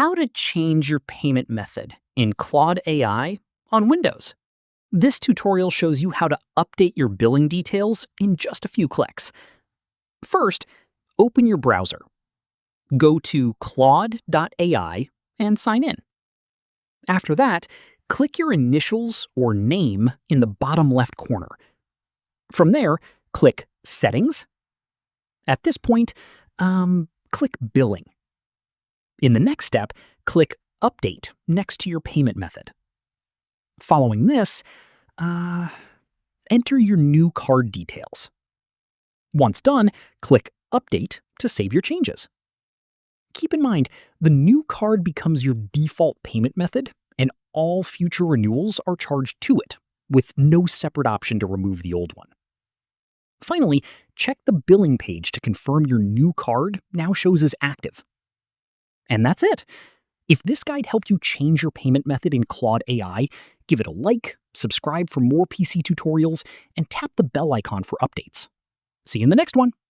how to change your payment method in Claude AI on Windows. This tutorial shows you how to update your billing details in just a few clicks. First, open your browser. Go to Claude AI and sign in. After that, click your initials or name in the bottom left corner. From there, click Settings. At this point, click Billing. In the next step, click Update next to your payment method. Following this, enter your new card details. Once done, click Update to save your changes. Keep in mind, the new card becomes your default payment method, and all future renewals are charged to it, with no separate option to remove the old one. Finally, check the billing page to confirm your new card now shows as active. And that's it. If this guide helped you change your payment method in Claude AI, give it a like, subscribe for more PC tutorials, and tap the bell icon for updates. See you in the next one.